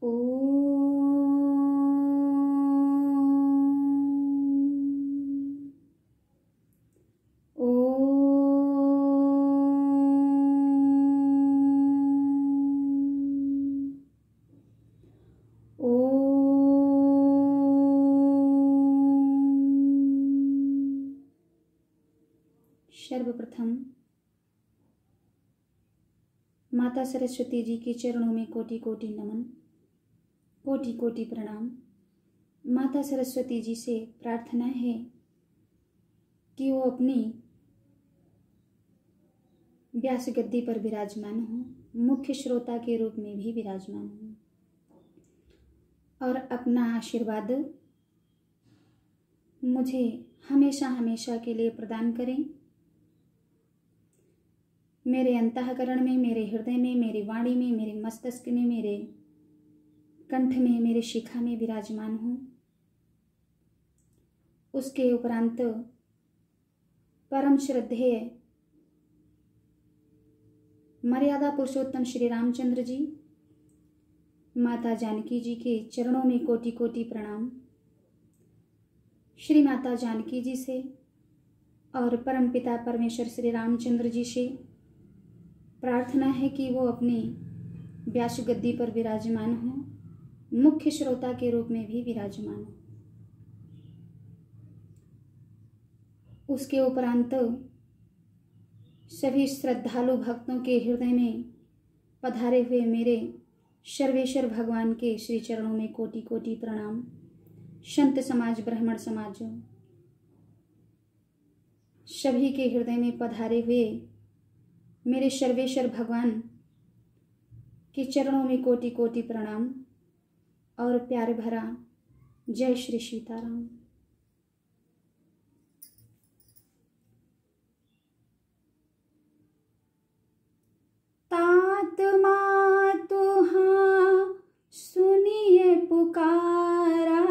सर्वप्रथम माता सरस्वती जी के चरणों में कोटि कोटि नमन, कोटि कोटि प्रणाम। माता सरस्वती जी से प्रार्थना है कि वो अपनी व्यास गद्दी पर विराजमान हो, मुख्य श्रोता के रूप में भी विराजमान हो और अपना आशीर्वाद मुझे हमेशा हमेशा के लिए प्रदान करें। मेरे अंतःकरण में, मेरे हृदय में, मेरी वाणी में, मेरे मस्तिष्क में, मेरे कंठ में, मेरे शिखा में विराजमान हो। उसके उपरांत परम श्रद्धेय मर्यादा पुरुषोत्तम श्री रामचंद्र जी, माता जानकी जी के चरणों में कोटि कोटि प्रणाम। श्री माता जानकी जी से और परम पिता परमेश्वर श्री रामचंद्र जी से प्रार्थना है कि वो अपनी व्यास गद्दी पर विराजमान हो, मुख्य श्रोता के रूप में भी विराजमान हो। उसके उपरांत सभी श्रद्धालु भक्तों के हृदय में पधारे हुए मेरे सर्वेश्वर भगवान के श्री चरणों में कोटि कोटि प्रणाम। संत समाज, ब्राह्मण समाज, सभी के हृदय में पधारे हुए मेरे सर्वेश्वर भगवान के चरणों में कोटि कोटि प्रणाम और प्यार भरा जय श्री सीताराम। तात मातुहा सुनिए पुकारा,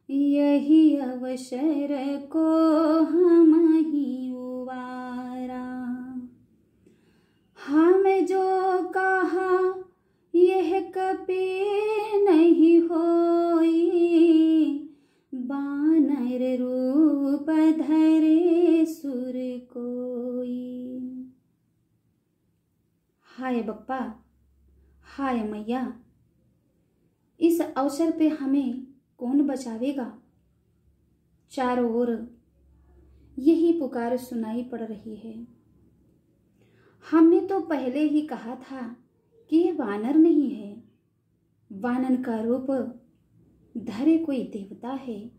यही अवसर को हम ही उबारा। हम जो कहा यह कभी नहीं होई, बानर रूप धरे सुर कोई। हाय बप्पा, हाय मैया, इस अवसर पे हमें कौन बचावेगा। चारों ओर यही पुकार सुनाई पड़ रही है। हमने तो पहले ही कहा था कि ये वानर नहीं है, वानन का रूप धरे कोई देवता है।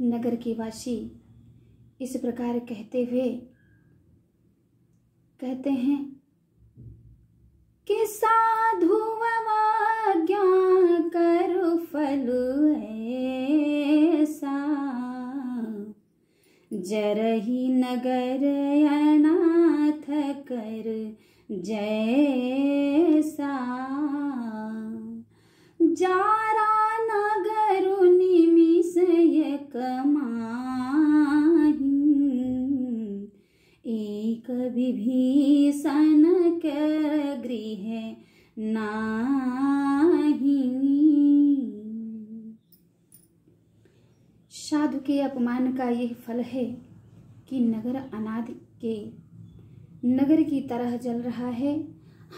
नगर के वासी इस प्रकार कहते हुए कहते हैं कि साधु अवज्ञा कर फल ऐसा, जरहि नगर अनाथ कर जैसा। जारा नगर निमिषय कमाहि, एक विभीषण कर गृह नाही। साधु के अपमान का यह फल है कि नगर अनाथ के नगर की तरह जल रहा है।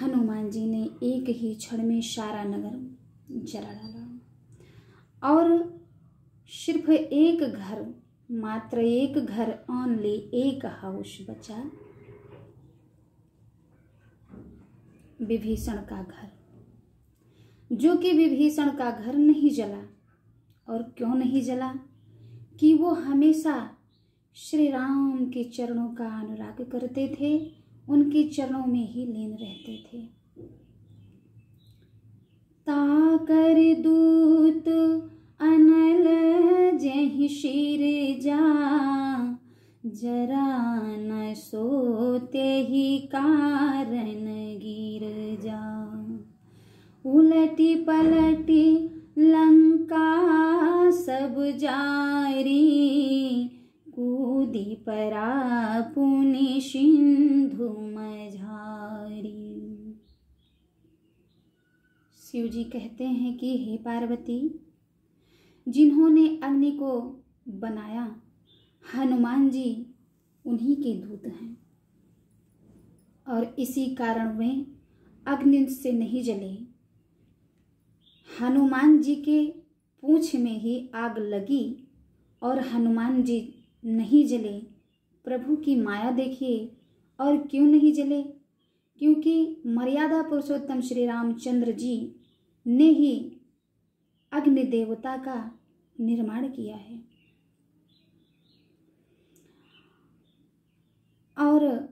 हनुमान जी ने एक ही क्षण में सारा नगर जला डाला और सिर्फ एक घर, मात्र एक घर, ओनली एक हाउस बचा, विभीषण का घर, जो कि विभीषण का घर नहीं जला। और क्यों नहीं जला? कि वो हमेशा श्री राम के चरणों का अनुराग करते थे, उनके चरणों में ही लीन रहते थे। ताकर दूत अनल जहि शिर जा, जरा न सोते ही कारण गिर जा। उलटी पलटी लंका सब जारी, कूदी परा पुनि सिंधु मझारी। शिव जी कहते हैं कि हे पार्वती, जिन्होंने अग्नि को बनाया हनुमान जी उन्हीं के दूत हैं, और इसी कारण वे अग्नि से नहीं जले। हनुमान जी के पूंछ में ही आग लगी और हनुमान जी नहीं जले। प्रभु की माया देखिए। और क्यों नहीं जले? क्योंकि मर्यादा पुरुषोत्तम श्री रामचंद्र जी ने ही अग्नि देवता का निर्माण किया है। और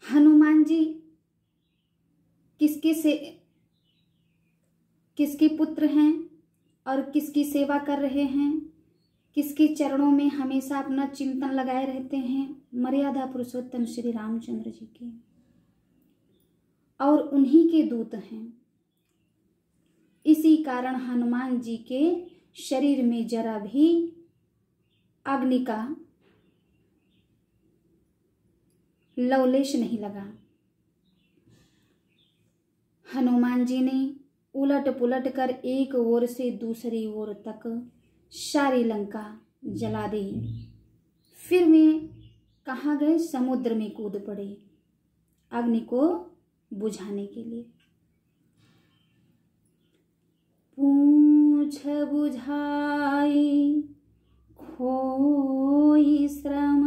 हनुमान जी किसके पुत्र हैं और किसकी सेवा कर रहे हैं, किसके चरणों में हमेशा अपना चिंतन लगाए रहते हैं? मर्यादा पुरुषोत्तम श्री रामचंद्र जी के, और उन्हीं के दूत हैं। इसी कारण हनुमान जी के शरीर में जरा भी अग्नि का लवलेश नहीं लगा। हनुमान जी ने उलट पुलट कर एक ओर से दूसरी ओर तक सारी लंका जला दी। फिर वे कहाँ गए? समुद्र में कूद पड़े अग्नि को बुझाने के लिए। पूछ बुझाई खोई श्रम,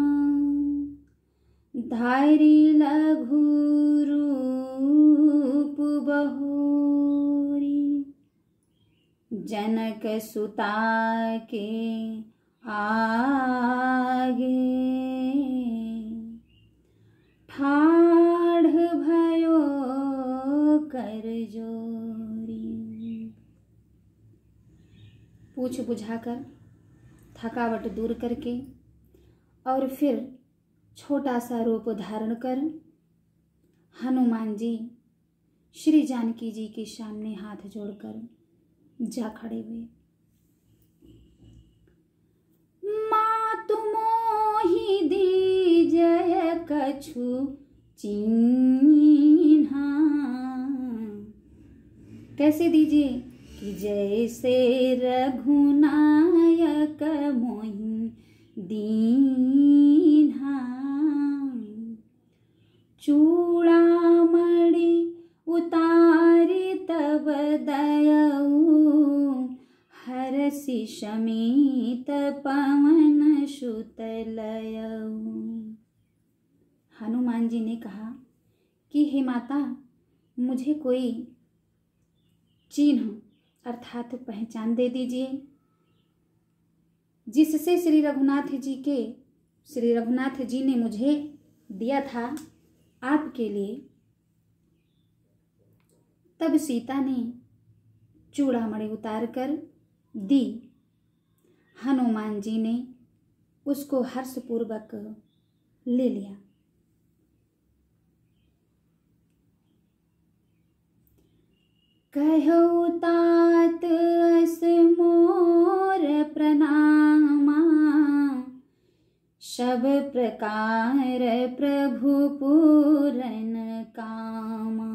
धारी लघु रूप बहोरी, जनक सुता के आगे, ठाढ़ भयो कर जोरी। पूछ बुझाकर, थकावट दूर करके, और फिर छोटा सा रूप धारण कर हनुमान जी श्री जानकी जी के सामने हाथ जोड़कर जा खड़े हुए। मातु मोहि दीजय कछु चिन्हा। कैसे दीजिए? कि जैसे रघुनायक मोहि दीन्हा, चूड़ामणि उतारी तब दयऊ, हरषि शमीत पवन सुत लयऊ। हनुमान जी ने कहा कि हे माता, मुझे कोई चिन्ह अर्थात पहचान दे दीजिए, जिससे श्री रघुनाथ जी ने मुझे दिया था आपके लिए। तब सीता ने चूड़ामणि उतार कर दी। हनुमान जी ने उसको हर्षपूर्वक ले लिया। कहु तात अस मोर प्रणामा, सब प्रकार प्रभु पूरन कामा।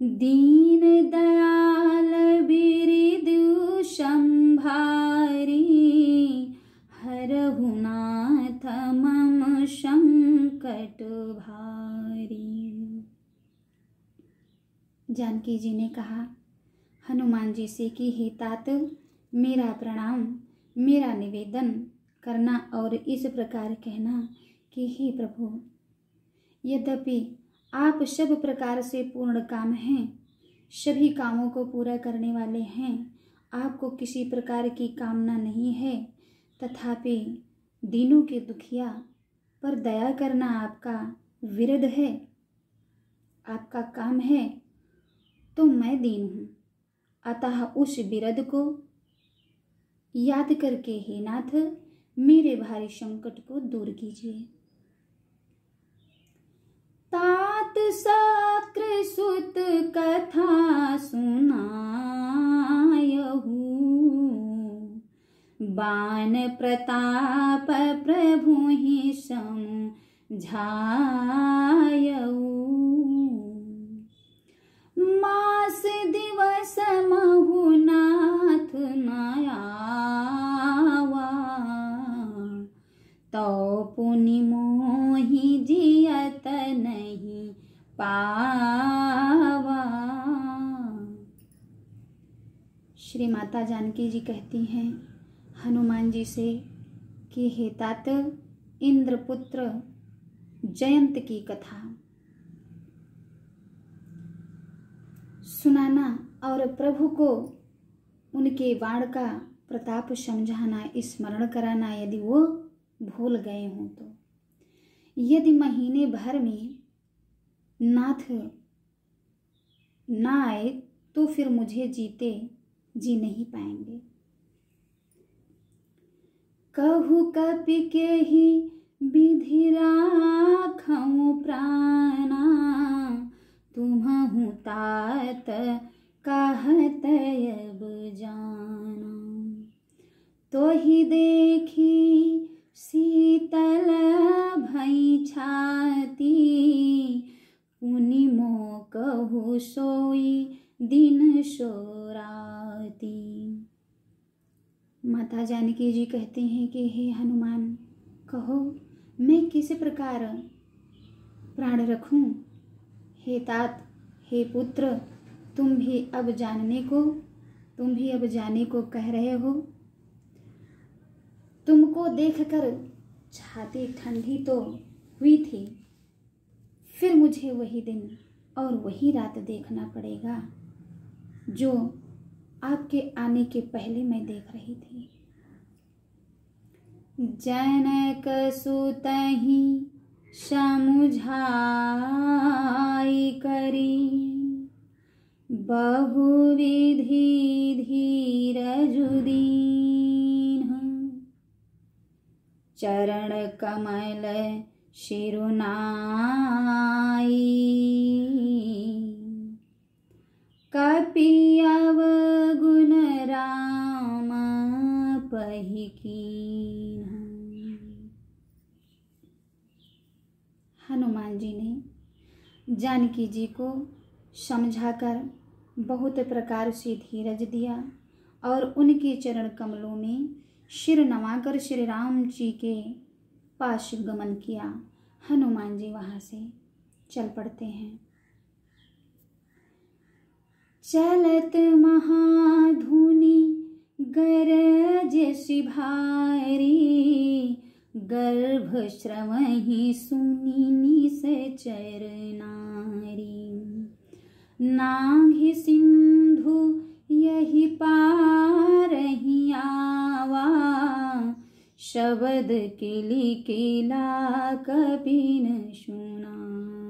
दीन दयाल बिरिदु संभारी, हरहु नाथ मम संकट भारी। जानकी जी ने कहा हनुमान जी से कि हे तात, मेरा प्रणाम, मेरा निवेदन करना और इस प्रकार कहना कि हे प्रभु, यद्यपि आप सब प्रकार से पूर्ण काम हैं, सभी कामों को पूरा करने वाले हैं, आपको किसी प्रकार की कामना नहीं है, तथापि दीनों के दुखिया पर दया करना आपका विरध है, आपका काम है, तो मैं दीन हूँ। अतः उस विरध को याद करके हे नाथ, मेरे भारी संकट को दूर कीजिए। तात शक्र सुत कथा सुनायहु, बान प्रताप प्रभु ही समझायहु। मास दिन जियत नहीं पावा। श्री माता जानकी जी कहती हैं हनुमान जी से कि हे तात, इंद्रपुत्र जयंत की कथा सुनाना और प्रभु को उनके वाण का प्रताप समझाना, स्मरण कराना यदि वो भूल गए हों तो। यदि महीने भर में नाथ ना आए तो फिर मुझे जीते जी नहीं पाएंगे। कहु कपि के ही विधि राखऊं प्राणा, तुम्हु तात कहत अब जाना। तो ही देखी शीतल भई छाती, पुनि मोह कहु सोई दिन सो राती। माता जानकी जी कहते हैं कि हे हनुमान, कहो मैं किस प्रकार प्राण रखूं। हे तात, हे पुत्र, तुम भी अब जाने को कह रहे हो। तुमको देखकर छाती ठंडी तो हुई थी, फिर मुझे वही दिन और वही रात देखना पड़ेगा जो आपके आने के पहले मैं देख रही थी। जनक सुतहि समुझाई करी, बहुविधि धीरज दीन। चरण कमल शिरुनाई, कपि अवगुण राम पहि कीन्ह। हनुमान जी ने जानकी जी को समझाकर बहुत प्रकार से धीरज दिया और उनके चरण कमलों में सिर नवाकर श्री राम जी के पास गमन किया। हनुमान जी वहाँ से चल पड़ते हैं। चलत महाधुनि गरज सिभारी, गर्भ श्रवहि सुनि निश्चर नारी। नाघि सिंधु यही पारहि आवा, शबद किली किला कपि न सुनावा।